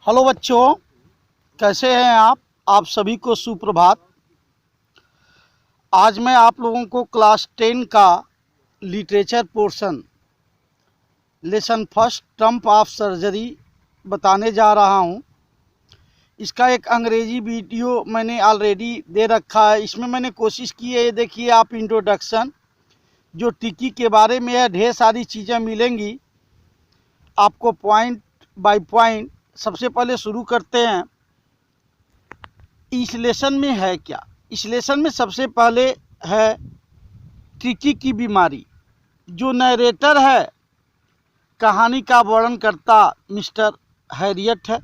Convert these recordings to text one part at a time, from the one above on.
Hello बच्चों, कैसे हैं आप सभी को सुप्रभात। आज मैं आप लोगों को क्लास 10 का literature portion lesson first Trump of surgery बताने जा रहा हूं। इसका एक अंग्रेजी वीडियो मैंने ऑलरेडी दे रखा है। इसमें मैंने कोशिश की है, ये देखिए आप, इंट्रोडक्शन जो टिकी के बारे में है। ढेर सारी चीज़ें मिलेंगी आपको पॉइंट बाय पॉइंट। सबसे पहले शुरू करते हैं, इस लेसन में है क्या। इस लेसन में सबसे पहले है टिकी की बीमारी। जो नरेटर है, कहानी का वर्णन करता मिस्टर हैरियट है।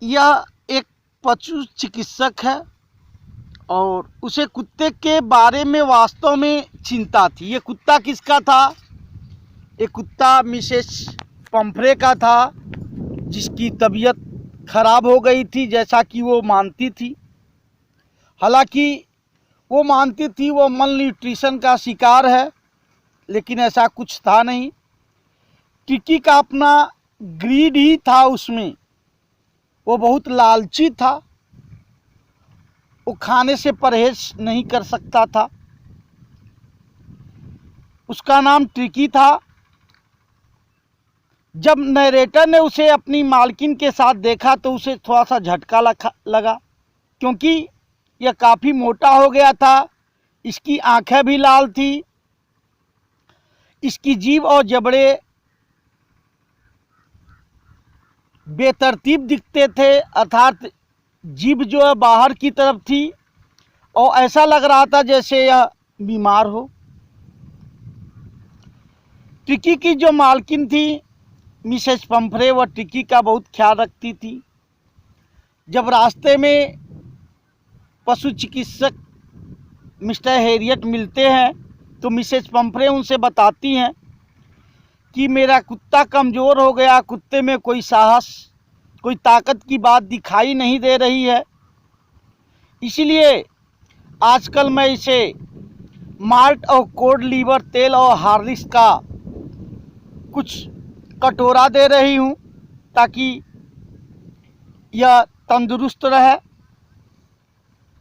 यह एक पशु चिकित्सक है और उसे कुत्ते के बारे में वास्तव में चिंता थी। ये कुत्ता किसका था? ये कुत्ता मिसेस पंफ्रे का था, जिसकी तबीयत खराब हो गई थी, जैसा कि वो मानती थी। हालांकि वो मानती थी वो मल न्यूट्रिशन का शिकार है, लेकिन ऐसा कुछ था नहीं। टिकी का अपना ग्रीड ही था उसमें। वो बहुत लालची था, वो खाने से परहेज नहीं कर सकता था। उसका नाम टिकी था। जब नरेटर ने उसे अपनी मालकिन के साथ देखा तो उसे थोड़ा सा झटका लगा, क्योंकि यह काफ़ी मोटा हो गया था। इसकी आंखें भी लाल थी, इसकी जीभ और जबड़े बेतरतीब दिखते थे, अर्थात जीभ जो है बाहर की तरफ थी और ऐसा लग रहा था जैसे यह बीमार हो। टिकी की जो मालकिन थी मिसेस पंफ्रे, वह टिकी का बहुत ख्याल रखती थी। जब रास्ते में पशु चिकित्सक मिस्टर हैरियट मिलते हैं तो मिसेस पंफ्रे उनसे बताती हैं कि मेरा कुत्ता कमज़ोर हो गया, कुत्ते में कोई साहस, कोई ताकत की बात दिखाई नहीं दे रही है। इसलिए आजकल मैं इसे माल्ट और कोड लीवर तेल और हार्लिक्स का कुछ कटोरा दे रही हूँ, ताकि यह तंदुरुस्त रहे।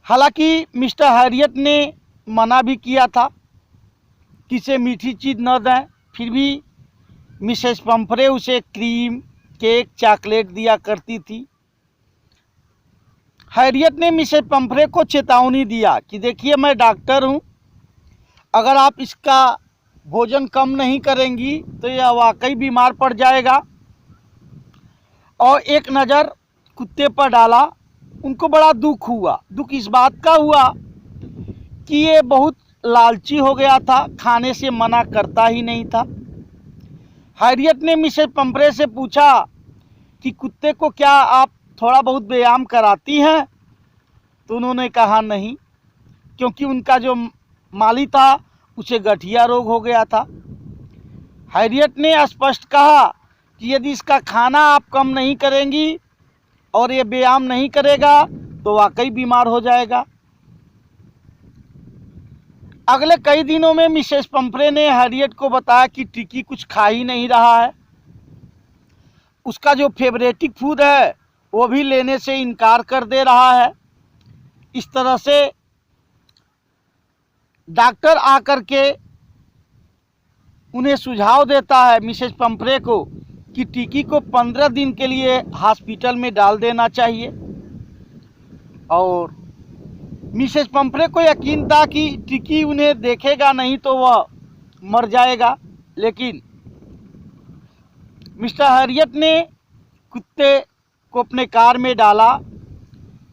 हालांकि मिस्टर हैरियट ने मना भी किया था कि इसे मीठी चीज़ न दें, फिर भी मिसेस पंफ्रे उसे क्रीम, केक, चॉकलेट दिया करती थी। हैरियट ने मिसेस पंफ्रे को चेतावनी दिया कि देखिए, मैं डॉक्टर हूँ, अगर आप इसका भोजन कम नहीं करेंगी तो यह वाकई बीमार पड़ जाएगा। और एक नज़र कुत्ते पर डाला। उनको बड़ा दुख हुआ। दुख इस बात का हुआ कि ये बहुत लालची हो गया था, खाने से मना करता ही नहीं था। हैरियट ने मिसेस पंफ्रे से पूछा कि कुत्ते को क्या आप थोड़ा बहुत व्यायाम कराती हैं? तो उन्होंने कहा नहीं, क्योंकि उनका जो माली था उसे गठिया रोग हो गया था। हैरियट ने स्पष्ट कहा कि यदि इसका खाना आप कम नहीं करेंगी और ये व्यायाम नहीं करेगा तो वाकई बीमार हो जाएगा। अगले कई दिनों में मिसेस पंफ्रे ने हैरियट को बताया कि टिकी कुछ खा ही नहीं रहा है। उसका जो फेवरेटिक फूड है वो भी लेने से इनकार कर दे रहा है। इस तरह से डॉक्टर आकर के उन्हें सुझाव देता है मिसेस पंफ्रे को कि टिकी को 15 दिन के लिए हॉस्पिटल में डाल देना चाहिए। और मिसेस पंफ्रे को यकीन था कि टिकी उन्हें देखेगा नहीं तो वह मर जाएगा, लेकिन मिस्टर हैरियट ने कुत्ते को अपने कार में डाला।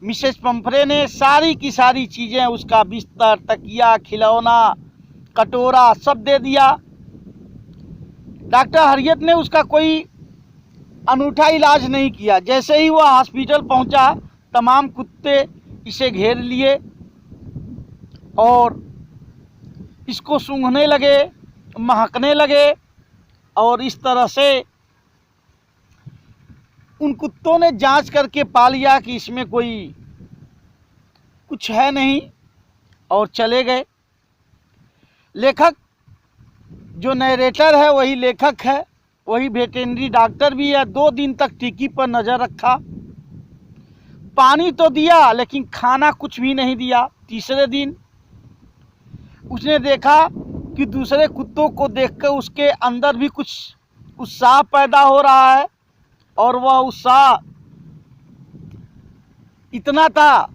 मिसेस पंफ्रे ने सारी की सारी चीज़ें, उसका बिस्तर, तकिया, खिलौना, कटोरा सब दे दिया। डॉक्टर हैरियट ने उसका कोई अनूठा इलाज नहीं किया। जैसे ही वह हॉस्पिटल पहुंचा, तमाम कुत्ते इसे घेर लिए और इसको सूंघने लगे, महकने लगे। और इस तरह से उन कुत्तों ने जांच करके पा लिया कि इसमें कोई कुछ है नहीं और चले गए। लेखक जो नरेटर है वही लेखक है। वही वेटरनरी डॉक्टर भी है, 2 दिन तक टिक्की पर नज़र रखा। पानी तो दिया लेकिन खाना कुछ भी नहीं दिया। तीसरे दिन उसने देखा कि दूसरे कुत्तों को देखकर उसके अंदर भी कुछ उत्साह पैदा हो रहा है, और वह उत्साह इतना था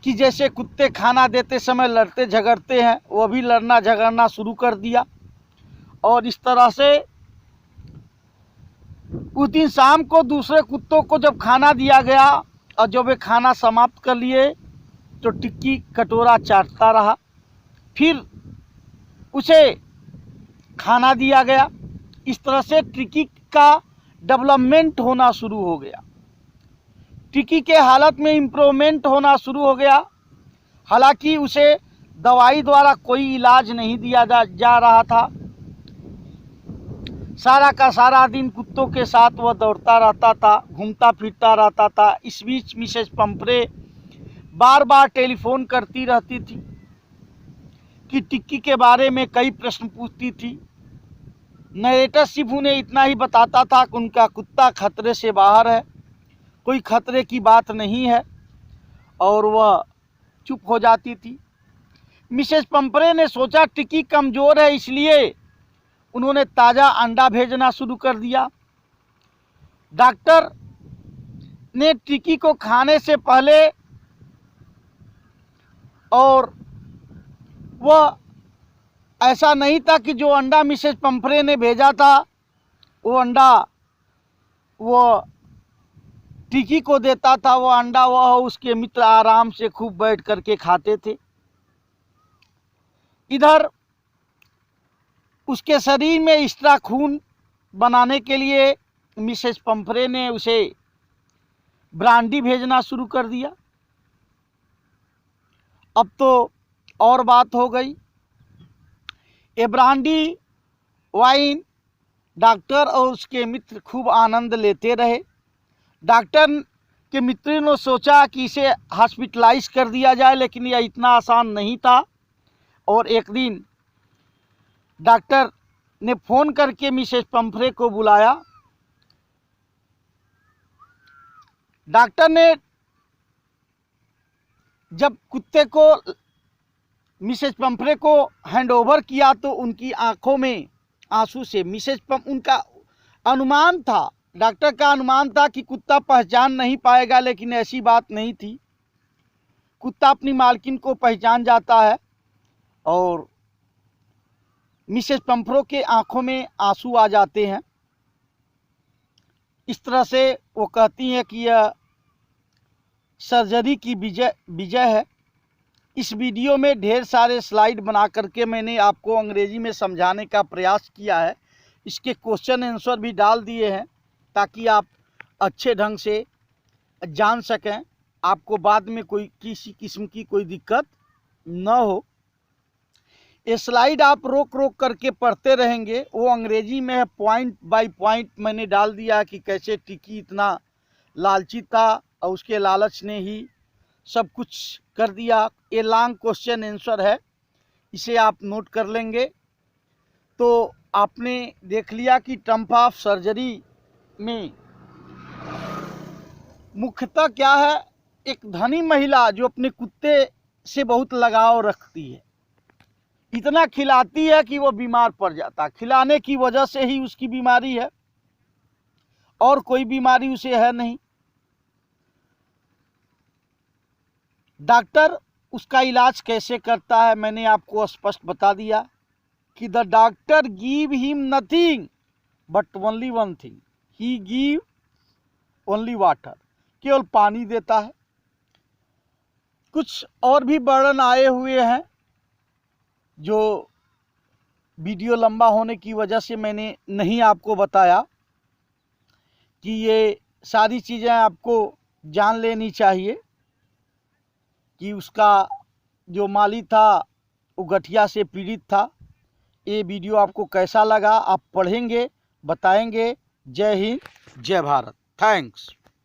कि जैसे कुत्ते खाना देते समय लड़ते झगड़ते हैं, वह भी लड़ना झगड़ना शुरू कर दिया। और इस तरह से उस दिन शाम को दूसरे कुत्तों को जब खाना दिया गया और जब वे खाना समाप्त कर लिए तो टिक्की कटोरा चाटता रहा। फिर उसे खाना दिया गया। इस तरह से टिक्की का डेवलपमेंट होना शुरू हो गया। टिक्की के हालत में इम्प्रूवमेंट होना शुरू हो गया। हालांकि उसे दवाई द्वारा कोई इलाज नहीं दिया जा रहा था। सारा का सारा दिन कुत्तों के साथ वह दौड़ता रहता था, घूमता फिरता रहता था। इस बीच मिसेस पंपरे बार बार टेलीफोन करती रहती थी कि टिक्की के बारे में कई प्रश्न पूछती थी। नरेटर सिर्फ उन्हें इतना ही बताता था कि उनका कुत्ता खतरे से बाहर है, कोई खतरे की बात नहीं है, और वह चुप हो जाती थी। मिसेस पंपरे ने सोचा टिक्की कमज़ोर है, इसलिए उन्होंने ताज़ा अंडा भेजना शुरू कर दिया। डॉक्टर ने टिक्की को खाने से पहले और वह ऐसा नहीं था कि जो अंडा मिसेस पंपरे ने भेजा था वो अंडा वो टिक्की को देता था। वो अंडा वह उसके मित्र आराम से खूब बैठ करके खाते थे। इधर उसके शरीर में एक्स्ट्रा खून बनाने के लिए मिसेस पंपरे ने उसे ब्रांडी भेजना शुरू कर दिया। अब तो और बात हो गई। ये ब्रांडी वाइन डॉक्टर और उसके मित्र खूब आनंद लेते रहे। डॉक्टर के मित्र ने सोचा कि इसे हॉस्पिटलाइज कर दिया जाए, लेकिन यह इतना आसान नहीं था। और एक दिन डॉक्टर ने फ़ोन करके मिसेस पंपरे को बुलाया। डॉक्टर ने जब कुत्ते को मिसेस पंपरे को हैंडओवर किया तो उनकी आंखों में आंसू से उनका अनुमान था, डॉक्टर का अनुमान था कि कुत्ता पहचान नहीं पाएगा, लेकिन ऐसी बात नहीं थी। कुत्ता अपनी मालकिन को पहचान जाता है। और मिसेस पंपरे के आंखों में आंसू आ जाते हैं। इस तरह से वो कहती हैं कि यह सर्जरी की विजय है। इस वीडियो में ढेर सारे स्लाइड बना करके मैंने आपको अंग्रेजी में समझाने का प्रयास किया है। इसके क्वेश्चन आंसर भी डाल दिए हैं ताकि आप अच्छे ढंग से जान सकें, आपको बाद में कोई किसी किस्म की कोई दिक्कत न हो। ये स्लाइड आप रोक रोक करके पढ़ते रहेंगे, वो अंग्रेजी में है, पॉइंट बाय पॉइंट मैंने डाल दिया कि कैसे टिक्की इतना लालची था और उसके लालच ने ही सब कुछ कर दिया। ये लॉन्ग क्वेश्चन आंसर है, इसे आप नोट कर लेंगे। तो आपने देख लिया कि टर्म ऑफ सर्जरी में मुख्यतः क्या है, एक धनी महिला जो अपने कुत्ते से बहुत लगाव रखती है, इतना खिलाती है कि वो बीमार पड़ जाता। खिलाने की वजह से ही उसकी बीमारी है, और कोई बीमारी उसे है नहीं। डॉक्टर उसका इलाज कैसे करता है मैंने आपको स्पष्ट बता दिया कि the doctor give him nothing but only one thing, he give only water, केवल पानी देता है। कुछ और भी वर्णन आए हुए हैं जो वीडियो लंबा होने की वजह से मैंने नहीं आपको बताया कि ये सारी चीज़ें आपको जान लेनी चाहिए कि उसका जो माली था वो गठिया से पीड़ित था। ये वीडियो आपको कैसा लगा आप पढ़ेंगे, बताएंगे। जय हिंद, जय भारत। थैंक्स।